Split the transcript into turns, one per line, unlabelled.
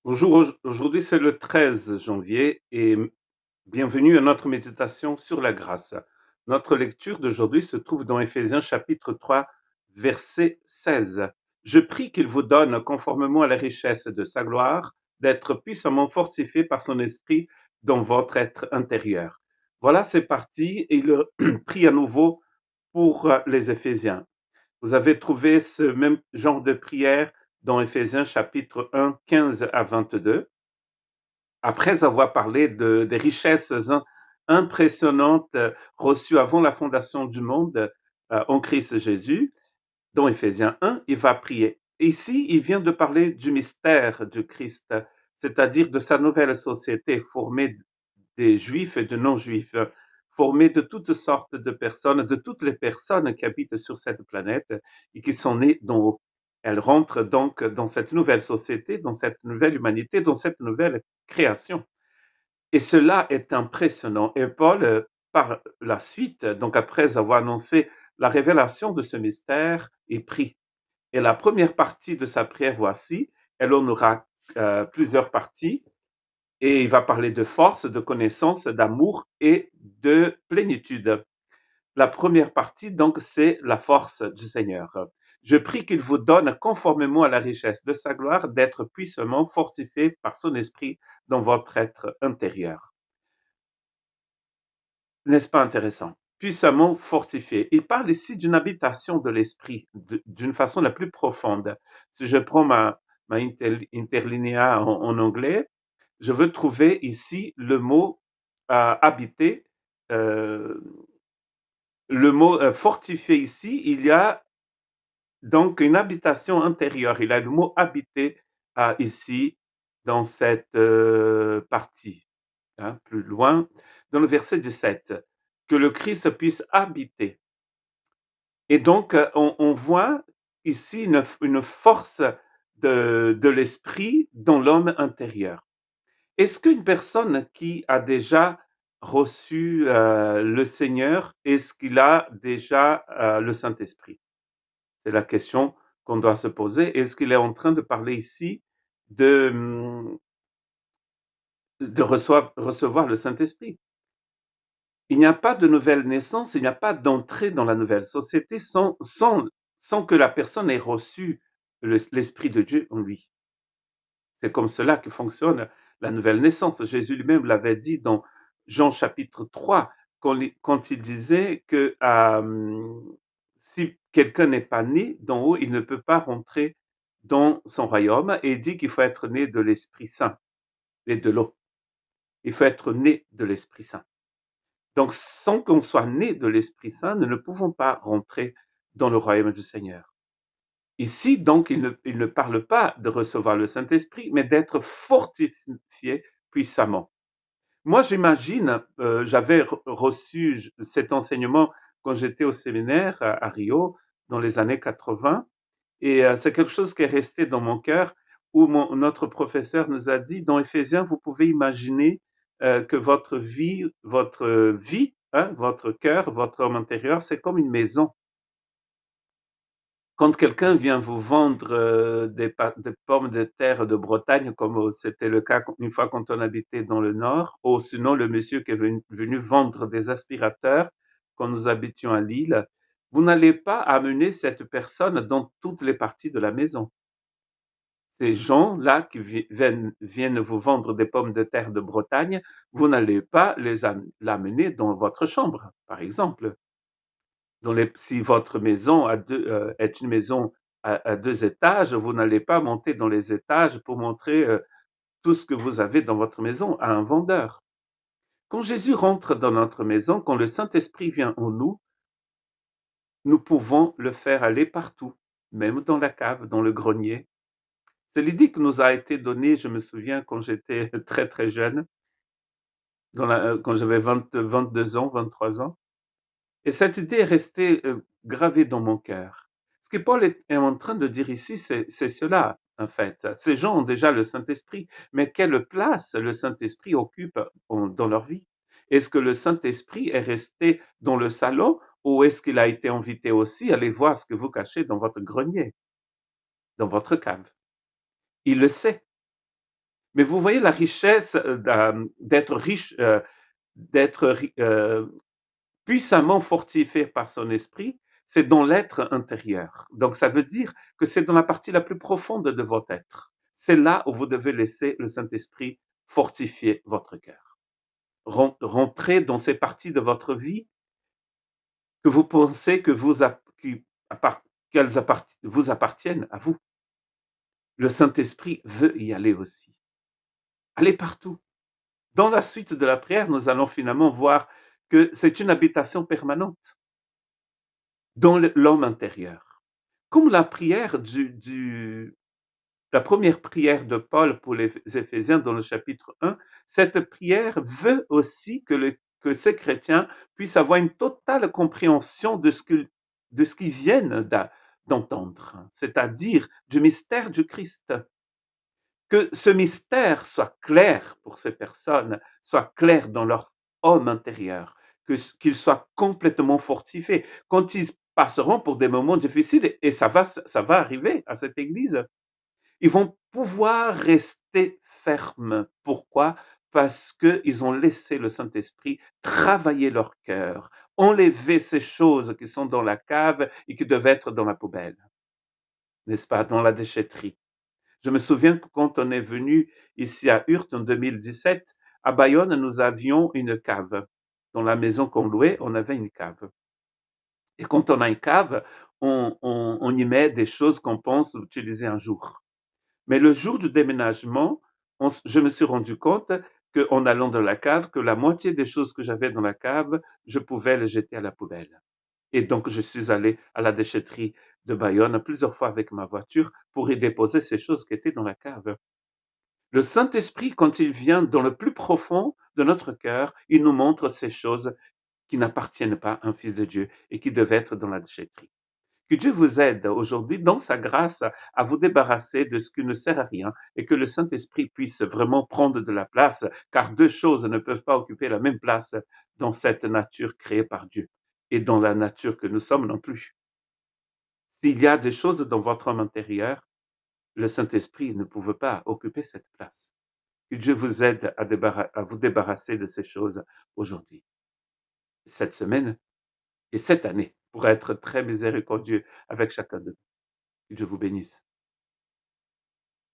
Bonjour, aujourd'hui c'est le 13 janvier et bienvenue à notre méditation sur la grâce. Notre lecture d'aujourd'hui se trouve dans Éphésiens chapitre 3, verset 16. Je prie qu'il vous donne, conformément à la richesse de sa gloire, d'être puissamment fortifié par son esprit dans votre être intérieur. Voilà, c'est parti. Et il prie à nouveau pour les Éphésiens. Vous avez trouvé ce même genre de prière dans Éphésiens chapitre 1, 15 à 22. Après avoir parlé des richesses impressionnantes reçues avant la fondation du monde en Christ Jésus, dans Éphésiens 1, il va prier. Ici, il vient de parler du mystère du Christ, c'est-à-dire de sa nouvelle société formée des juifs et de non-juifs, formée de toutes sortes de personnes, de toutes les personnes qui habitent sur cette planète et qui sont nées d'en haut. Elle rentre donc dans cette nouvelle société, dans cette nouvelle humanité, dans cette nouvelle création. Et cela est impressionnant. Et Paul, par la suite, donc après avoir annoncé la révélation de ce mystère, il prie. Et la première partie de sa prière, voici, elle en aura plusieurs parties. Et il va parler de force, de connaissance, d'amour et de plénitude. La première partie, donc, c'est la force du Seigneur. Je prie qu'il vous donne, conformément à la richesse de sa gloire, d'être puissamment fortifié par son esprit dans votre être intérieur. N'est-ce pas intéressant? Puissamment fortifié. Il parle ici d'une habitation de l'esprit, d'une façon la plus profonde. Si je prends ma interlinéa en anglais, je veux trouver ici le mot habiter. Euh, le mot fortifié ici, il y a donc une habitation intérieure. Il y a le mot habiter ici dans cette partie. Plus loin, dans le verset 17, que le Christ puisse habiter. Et donc, on voit ici une force de l'esprit dans l'homme intérieur. Est-ce qu'une personne qui a déjà reçu le Seigneur, est-ce qu'il a déjà le Saint-Esprit? C'est la question qu'on doit se poser. Est-ce qu'il est en train de parler ici de, recevoir le Saint-Esprit? Il n'y a pas de nouvelle naissance, il n'y a pas d'entrée dans la nouvelle société sans que la personne ait reçu l'Esprit de Dieu en lui. C'est comme cela que fonctionne la nouvelle naissance. Jésus lui-même l'avait dit dans Jean chapitre 3, quand il disait que si quelqu'un n'est pas né d'en haut, il ne peut pas rentrer dans son royaume, et il dit qu'il faut être né de l'Esprit Saint et de l'eau. Il faut être né de l'Esprit Saint. Donc, sans qu'on soit né de l'Esprit Saint, nous ne pouvons pas rentrer dans le royaume du Seigneur. Ici, donc, il ne parle pas de recevoir le Saint-Esprit, mais d'être fortifié puissamment. Moi, j'imagine, j'avais reçu cet enseignement quand j'étais au séminaire à Rio, dans les années 80, et c'est quelque chose qui est resté dans mon cœur, où notre professeur nous a dit, dans Éphésiens, vous pouvez imaginer que votre vie, votre cœur, votre homme intérieur, c'est comme une maison. Quand quelqu'un vient vous vendre des pommes de terre de Bretagne, comme c'était le cas une fois quand on habitait dans le nord, ou sinon le monsieur qui est venu vendre des aspirateurs quand nous habitions à Lille, vous n'allez pas amener cette personne dans toutes les parties de la maison. Ces gens-là qui viennent vous vendre des pommes de terre de Bretagne, vous n'allez pas l'amener dans votre chambre, par exemple. Si votre maison est une maison à 2 étages, vous n'allez pas monter dans les étages pour montrer tout ce que vous avez dans votre maison à un vendeur. Quand Jésus rentre dans notre maison, quand le Saint-Esprit vient en nous, nous pouvons le faire aller partout, même dans la cave, dans le grenier. C'est l'idée qui nous a été donnée, je me souviens, quand j'étais très très jeune, quand j'avais 22 ans, 23 ans. Et cette idée est restée gravée dans mon cœur. Ce que Paul est en train de dire ici, c'est cela, en fait. Ces gens ont déjà le Saint-Esprit, mais quelle place le Saint-Esprit occupe dans leur vie? Est-ce que le Saint-Esprit est resté dans le salon ou est-ce qu'il a été invité aussi à aller voir ce que vous cachez dans votre grenier, dans votre cave? Il le sait. Mais vous voyez la richesse d'être riche, d'être puissamment fortifié par son esprit, c'est dans l'être intérieur. Donc ça veut dire que c'est dans la partie la plus profonde de votre être. C'est là où vous devez laisser le Saint-Esprit fortifier votre cœur. Rentrer dans ces parties de votre vie que vous pensez que qu'elles vous appartiennent à vous. Le Saint-Esprit veut y aller aussi. Allez partout. Dans la suite de la prière, nous allons finalement voir que c'est une habitation permanente dans l'homme intérieur. Comme la prière la première prière de Paul pour les Éphésiens dans le chapitre 1, cette prière veut aussi que ces chrétiens puissent avoir une totale compréhension de ce qu'ils viennent d'entendre, c'est-à-dire du mystère du Christ. Que ce mystère soit clair pour ces personnes, soit clair dans leur homme intérieur, qu'ils soient complètement fortifiés. Quand ils passeront pour des moments difficiles, et ça va arriver à cette église, ils vont pouvoir rester fermes. Pourquoi? Parce qu'ils ont laissé le Saint-Esprit travailler leur cœur, enlever ces choses qui sont dans la cave et qui devaient être dans la poubelle, n'est-ce pas, dans la déchetterie. Je me souviens que quand on est venu ici à Urt en 2017, à Bayonne, nous avions une cave. Dans la maison qu'on louait, on avait une cave. Et quand on a une cave, on y met des choses qu'on pense utiliser un jour. Mais le jour du déménagement, je me suis rendu compte qu'en allant dans la cave, que la moitié des choses que j'avais dans la cave, je pouvais les jeter à la poubelle. Et donc, je suis allé à la déchetterie de Bayonne plusieurs fois avec ma voiture pour y déposer ces choses qui étaient dans la cave. Le Saint-Esprit, quand il vient dans le plus profond de notre cœur, il nous montre ces choses qui n'appartiennent pas à un fils de Dieu et qui devaient être dans la déchetterie. Que Dieu vous aide aujourd'hui dans sa grâce à vous débarrasser de ce qui ne sert à rien et que le Saint-Esprit puisse vraiment prendre de la place, car deux choses ne peuvent pas occuper la même place dans cette nature créée par Dieu et dans la nature que nous sommes non plus. S'il y a des choses dans votre homme intérieur, le Saint-Esprit ne pouvait pas occuper cette place. Que Dieu vous aide à vous débarrasser de ces choses aujourd'hui, cette semaine et cette année, pour être très miséricordieux avec chacun de nous. Que Dieu vous bénisse.